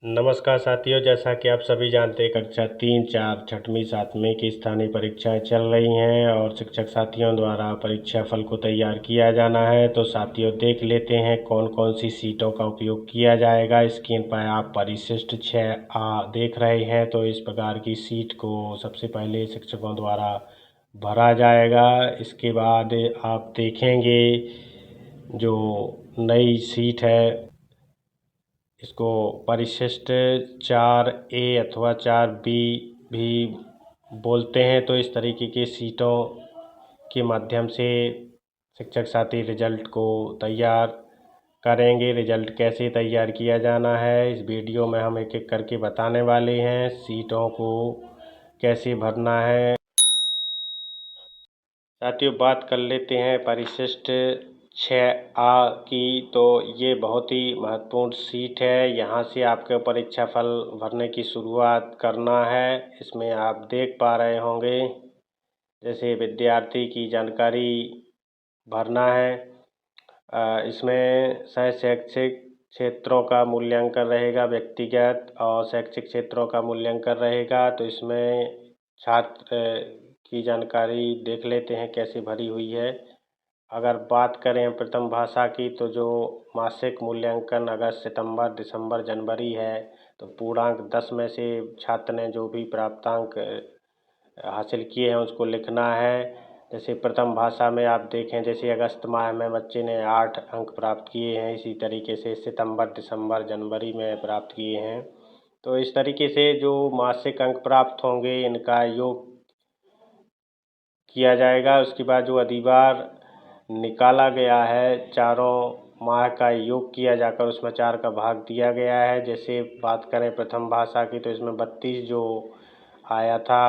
नमस्कार साथियों, जैसा कि आप सभी जानते हैं कक्षा 3, 4, 6वीं 7वीं की स्थानीय परीक्षाएं चल रही हैं और शिक्षक साथियों द्वारा परीक्षा फल को तैयार किया जाना है। तो साथियों देख लेते हैं कौन कौन सी सीटों का उपयोग किया जाएगा। स्क्रीन पर आप परिशिष्ट 6A देख रहे हैं। तो इस प्रकार की सीट को सबसे पहले शिक्षकों द्वारा भरा जाएगा। इसके बाद आप देखेंगे जो नई सीट है इसको परिशिष्ट 4A अथवा 4B भी बोलते हैं। तो इस तरीके की सीटों के माध्यम से शिक्षक साथी रिजल्ट को तैयार करेंगे। रिजल्ट कैसे तैयार किया जाना है इस वीडियो में हम एक एक करके बताने वाले हैं। सीटों को कैसे भरना है साथियों, बात कर लेते हैं परिशिष्ट 6A की। तो ये बहुत ही महत्वपूर्ण सीट है। यहाँ से आपके परीक्षा फल भरने की शुरुआत करना है। इसमें आप देख पा रहे होंगे जैसे विद्यार्थी की जानकारी भरना है। इसमें शैक्षिक क्षेत्रों का मूल्यांकन रहेगा, व्यक्तिगत और शैक्षिक क्षेत्रों का मूल्यांकन रहेगा। तो इसमें छात्र की जानकारी देख लेते हैं कैसे भरी हुई है। अगर बात करें प्रथम भाषा की, तो जो मासिक मूल्यांकन अगस्त, सितंबर, दिसंबर, जनवरी है, तो पूर्णांक 10 में से छात्र ने जो भी प्राप्तांक हासिल किए हैं उसको लिखना है। जैसे प्रथम भाषा में आप देखें, जैसे अगस्त माह में बच्चे ने 8 अंक प्राप्त किए हैं, इसी तरीके से सितंबर, दिसंबर, जनवरी में प्राप्त किए हैं। तो इस तरीके से जो मासिक अंक प्राप्त होंगे इनका योग किया जाएगा। उसके बाद जो अधिभार निकाला गया है, चारों माह का योग किया जाकर उसमें 4 का भाग दिया गया है। जैसे बात करें प्रथम भाषा की, तो इसमें 32 जो आया था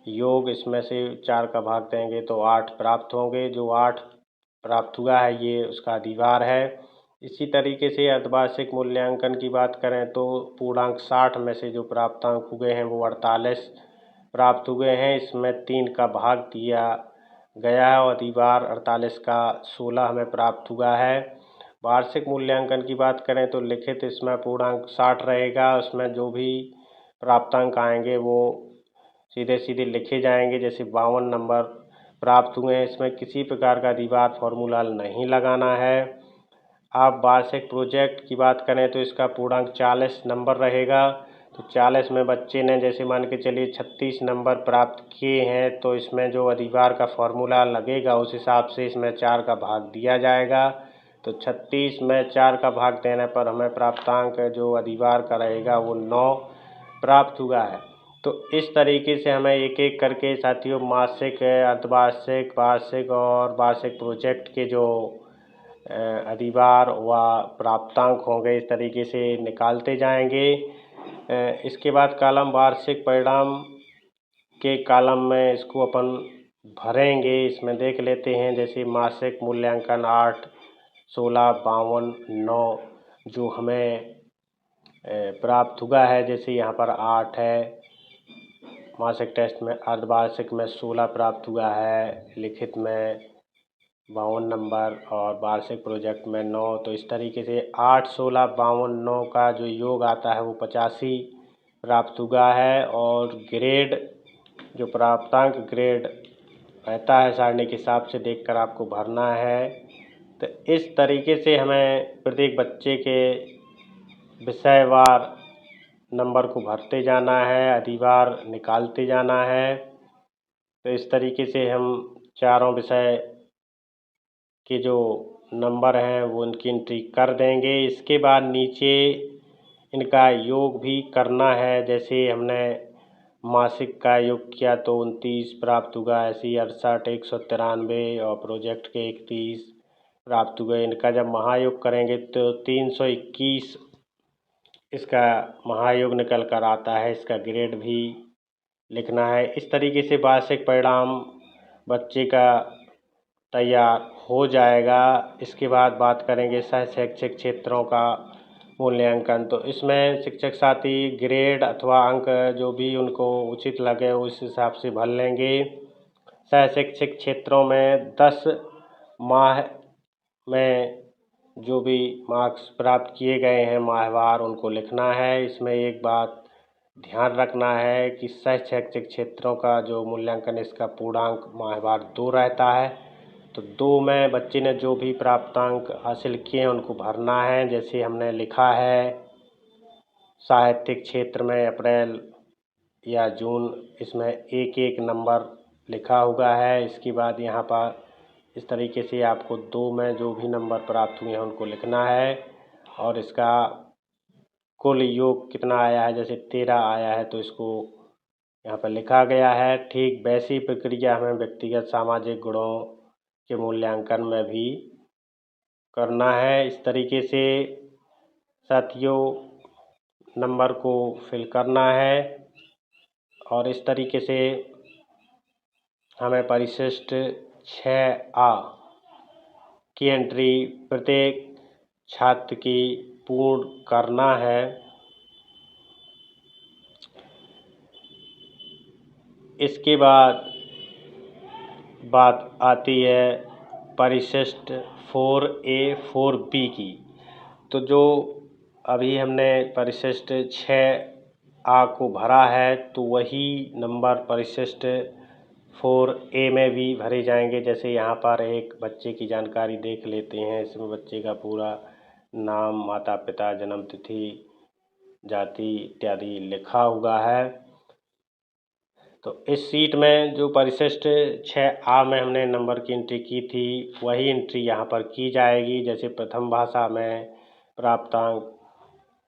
योग, इसमें से 4 का भाग देंगे तो 8 प्राप्त होंगे। जो 8 प्राप्त हुआ है ये उसका अधिभार है। इसी तरीके से अर्धवार्षिक मूल्यांकन की बात करें तो पूर्णांक 60 में से जो प्राप्तांक हुए हैं वो 48 प्राप्त हुए हैं। इसमें 3 का भाग दिया गया है और अधिभार 48 का 16 हमें प्राप्त हुआ है। वार्षिक मूल्यांकन की बात करें तो लिखित इसमें पूर्णांक 60 रहेगा। उसमें जो भी प्राप्तांक आएंगे वो सीधे सीधे लिखे जाएंगे। जैसे 52 नंबर प्राप्त हुए हैं, इसमें किसी प्रकार का अधिभार फॉर्मूला नहीं लगाना है। आप वार्षिक प्रोजेक्ट की बात करें तो इसका पूर्णांक 40 नंबर रहेगा। तो 40 में बच्चे ने जैसे मान के चलिए 36 नंबर प्राप्त किए हैं, तो इसमें जो अधिभार का फॉर्मूला लगेगा उस हिसाब से इसमें 4 का भाग दिया जाएगा। तो 36 में 4 का भाग देने पर हमें प्राप्तांक जो अधिभार का रहेगा वो 9 प्राप्त हुआ है। तो इस तरीके से हमें एक एक करके साथियों मासिक, अर्धवार्षिक, वार्षिक और वार्षिक प्रोजेक्ट के जो अधिभार व प्राप्तांक होंगे इस तरीके से निकालते जाएंगे। इसके बाद कॉलम वार्षिक परिणाम के कॉलम में इसको अपन भरेंगे। इसमें देख लेते हैं जैसे मासिक मूल्यांकन 8, 16, 52, 9 जो हमें प्राप्त हुआ है। जैसे यहाँ पर 8 है, मासिक टेस्ट में, अर्धवार्षिक में 16 प्राप्त हुआ है, लिखित में 52 नंबर और वार्षिक प्रोजेक्ट में 9। तो इस तरीके से 8, 16, 52, 9 का जो योग आता है वो 85 प्राप्त हुआ है। और ग्रेड जो प्राप्तांक ग्रेड रहता है सारणी के हिसाब से देखकर आपको भरना है। तो इस तरीके से हमें प्रत्येक बच्चे के विषयवार नंबर को भरते जाना है, अधिभार निकालते जाना है। तो इस तरीके से हम चारों विषय के जो नंबर हैं वो उनकी एंट्री कर देंगे। इसके बाद नीचे इनका योग भी करना है। जैसे हमने मासिक का योग किया तो 29 प्राप्त हुआ, ऐसे ही 68, 193 और प्रोजेक्ट के 31 प्राप्त हुए। इनका जब महायोग करेंगे तो 321 इसका महायोग निकल कर आता है। इसका ग्रेड भी लिखना है। इस तरीके से वार्षिक परिणाम बच्चे का तैयार हो जाएगा। इसके बाद बात करेंगे सह शैक्षिक क्षेत्रों का मूल्यांकन। तो इसमें शिक्षक साथी ग्रेड अथवा अंक जो भी उनको उचित लगे उस हिसाब से भर लेंगे। सह शैक्षिक क्षेत्रों में 10 माह में जो भी मार्क्स प्राप्त किए गए हैं माहवार उनको लिखना है। इसमें एक बात ध्यान रखना है कि शैक्षिक क्षेत्रों का जो मूल्यांकन इसका पूर्णांक माहवार 2 रहता है। तो 2 में बच्चे ने जो भी प्राप्तांक हासिल किए हैं उनको भरना है। जैसे हमने लिखा है साहित्यिक क्षेत्र में अप्रैल या जून, इसमें एक एक नंबर लिखा हुआ है। इसके बाद यहाँ पर इस तरीके से आपको 2 में जो भी नंबर प्राप्त हुए हैं उनको लिखना है और इसका कुल योग कितना आया है, जैसे 13 आया है तो इसको यहाँ पर लिखा गया है। ठीक वैसी प्रक्रिया हमें व्यक्तिगत सामाजिक गुणों के मूल्यांकन में भी करना है। इस तरीके से साथियों नंबर को फिल करना है और इस तरीके से हमें परिशिष्ट 6A की एंट्री प्रत्येक छात्र की पूर्ण करना है। इसके बाद बात आती है परिशिष्ट 4A 4B की। तो जो अभी हमने परिशिष्ट 6A को भरा है तो वही नंबर परिशिष्ट 4A में भी भरे जाएंगे। जैसे यहाँ पर एक बच्चे की जानकारी देख लेते हैं। इसमें बच्चे का पूरा नाम, माता पिता, जन्म तिथि, जाति इत्यादि लिखा हुआ है। तो इस सीट में जो परिशिष्ट 6A में हमने नंबर की एंट्री की थी वही एंट्री यहाँ पर की जाएगी। जैसे प्रथम भाषा में प्राप्तांक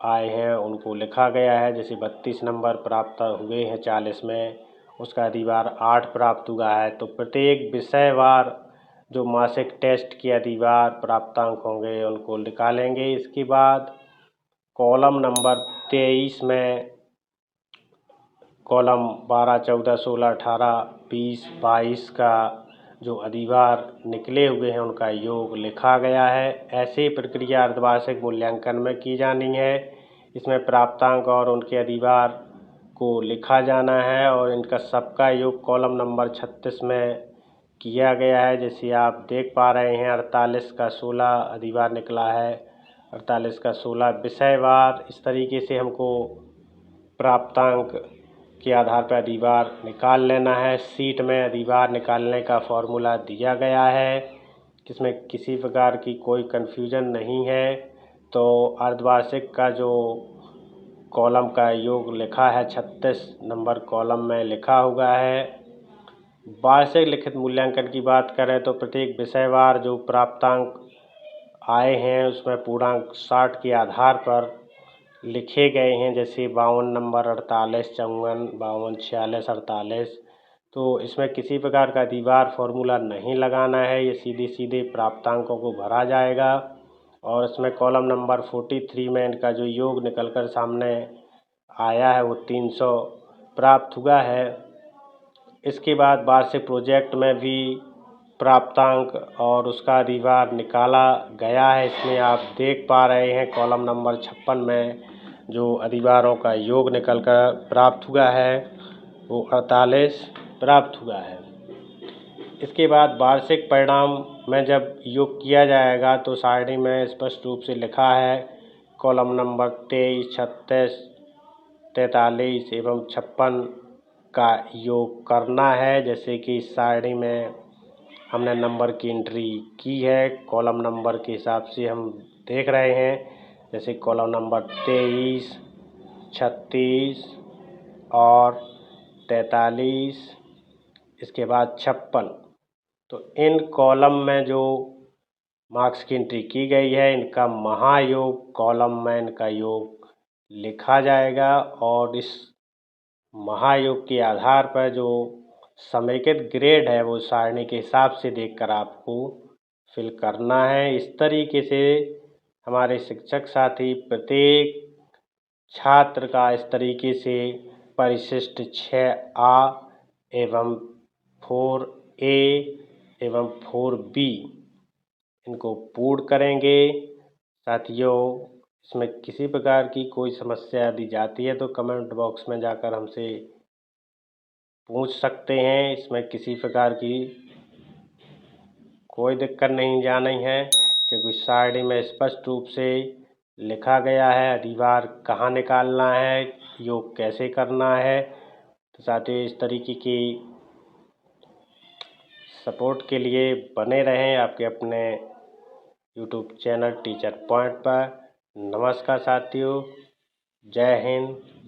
आए हैं उनको लिखा गया है। जैसे 32 नंबर प्राप्त हुए हैं 40 में, उसका अधिभार 8 प्राप्त हुआ है। तो प्रत्येक विषयवार जो मासिक टेस्ट के अधिभार प्राप्तांक होंगे उनको निकालेंगे। इसके बाद कॉलम नंबर 23 में कॉलम 12, 14, 16, 18, 20, 22 का जो अधिभार निकले हुए हैं उनका योग लिखा गया है। ऐसी प्रक्रिया अर्धवार्षिक मूल्यांकन में की जानी है। इसमें प्राप्तांक और उनके अधिभार को लिखा जाना है और इनका सबका योग कॉलम नंबर 36 में किया गया है। जैसे आप देख पा रहे हैं 48 का 16 अधिभार निकला है, 48 का 16 विषयवार। इस तरीके से हमको प्राप्तांक के आधार पर अधिभार निकाल लेना है। सीट में अधिभार निकालने का फॉर्मूला दिया गया है, जिसमें किसी प्रकार की कोई कन्फ्यूजन नहीं है। तो अर्धवार्षिक का जो कॉलम का योग लिखा है 36 नंबर कॉलम में लिखा हुआ है। वार्षिक लिखित मूल्यांकन की बात करें तो प्रत्येक विषयवार जो प्राप्तांक आए हैं उसमें पूर्णांक 60 के आधार पर लिखे गए हैं। जैसे 52 नंबर, 48, 54, 52, 46, 48। तो इसमें किसी प्रकार का अधिभार फॉर्मूला नहीं लगाना है, ये सीधे सीधे प्राप्तांकों को भरा जाएगा। और इसमें कॉलम नंबर 43 में इनका जो योग निकलकर सामने आया है वो 300 प्राप्त हुआ है। इसके बाद वार्षिक प्रोजेक्ट में भी प्राप्तांक और उसका अधिभार निकाला गया है। इसमें आप देख पा रहे हैं कॉलम नंबर 56 में जो अधिभारों का योग निकलकर प्राप्त हुआ है वो 48 प्राप्त हुआ है। इसके बाद वार्षिक परिणाम में जब योग किया जाएगा तो सारणी में स्पष्ट रूप से लिखा है कॉलम नंबर 23, 36, 43 एवं 56 का योग करना है। जैसे कि इस सारणी में हमने नंबर की एंट्री की है, कॉलम नंबर के हिसाब से हम देख रहे हैं। जैसे कॉलम नंबर 23, 36 और 43, इसके बाद 56। तो इन कॉलम में जो मार्क्स की एंट्री की गई है इनका महायोग कॉलम में इनका योग लिखा जाएगा और इस महायोग के आधार पर जो समेकित ग्रेड है वो सारणी के हिसाब से देखकर आपको फिल करना है। इस तरीके से हमारे शिक्षक साथी प्रत्येक छात्र का इस तरीके से परिशिष्ट 6A एवं 4A एवं 4B इनको पूर्ण करेंगे। साथियों इसमें किसी प्रकार की कोई समस्या यदि जाती है तो कमेंट बॉक्स में जाकर हमसे पूछ सकते हैं। इसमें किसी प्रकार की कोई दिक्कत नहीं जानी है, क्योंकि साइड में स्पष्ट रूप से लिखा गया है अधिभार कहाँ निकालना है, योग कैसे करना है। तो साथियों, इस तरीके की सपोर्ट के लिए बने रहें आपके अपने यूट्यूब चैनल टीचर पॉइंट पर। नमस्कार साथियों, जय हिंद।